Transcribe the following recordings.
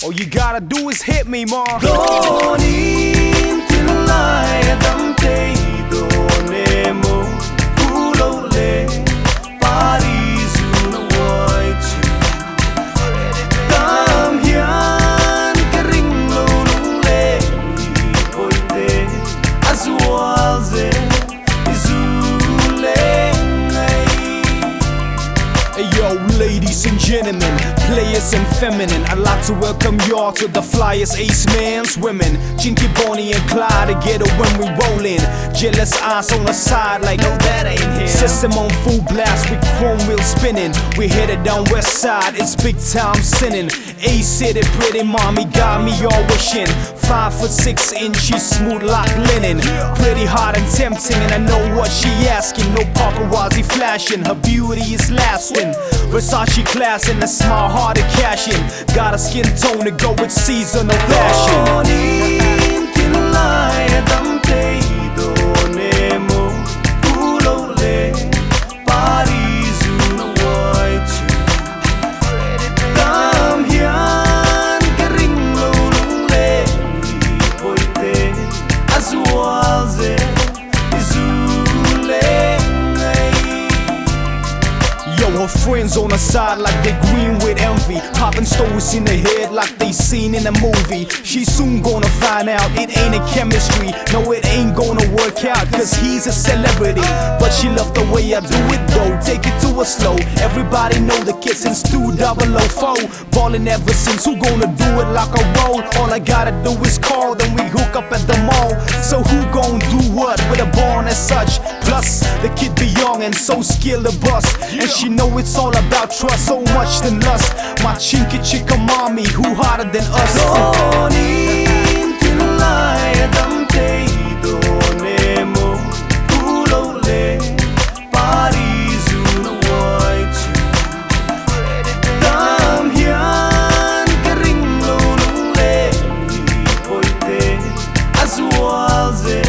All you gotta do is hit me, ma. Donin tinulay adamte donemo kulole Pari Zual Tam hian karinglo nule poite Zual ze Yo, ladies and gentlemen, players and feminine, I'd like to welcome y'all to the flyest ace man's women. Chinky, Bonnie and Clyde together when we roll in. Jealous eyes on the side like, no, that ain't here. System on full blast with chrome wheels spinning. We headed down west side, it's big time sinning. Ace City, pretty mommy got me all wishing. 5'6" smooth like linen. Pretty hot and tempting, and I know what she asking. No paparazzi flashing, her beauty is lasting. Versace class and a smile hard to cash in. Got a skin tone to go with seasonal fashion. Donin tinulay adamte donemo kulole Pari Zual Tam hian karinglo nule poite Zual ze Her friends on her side like they green with envy, popping stories in the head like they seen in a movie. She's soon gonna find out it ain't a chemistry. No, it ain't gonna work out cause he's a celebrity. But she love the way I do it though, take it to a slow. Everybody know the kid since 2004. Ballin' ever since, who gonna do it like a roll? All I gotta do is call, then we hook up at the mall. So who gon' do what with a born as such? Plus, the kid be young and so skilled to bust. And she know it's all about trust, so much than lust. My chinky chicka mommy, who hotter than us? Donin tinulay adamte donemo kulole Pari Zual Tam hian karinglo nule poite Zual ze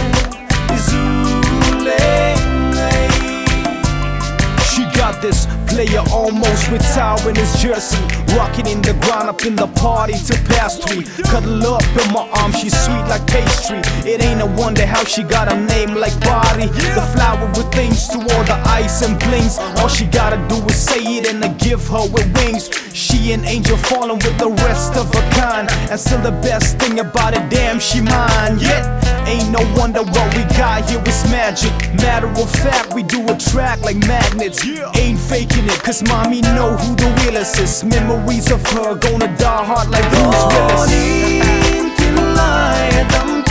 this player almost retiring his jersey, rocking in the ground up in the party to past 3. Cuddle up in my arms, she's sweet like pastry. It ain't a wonder how she got a name like Pari, the flower with things to all the ice and blings. All she gotta do is say it and I give her with wings. She an angel falling with the rest of her kind, and still the best thing about it, damn she mine. Yet ain't no wonder what we got here is magic. Matter of fact, we do attract like magnets. Ain't faking it, cause mommy know who the realest is. Memories of her gonna die hard like Bruce Willis. Donin tinulay adamte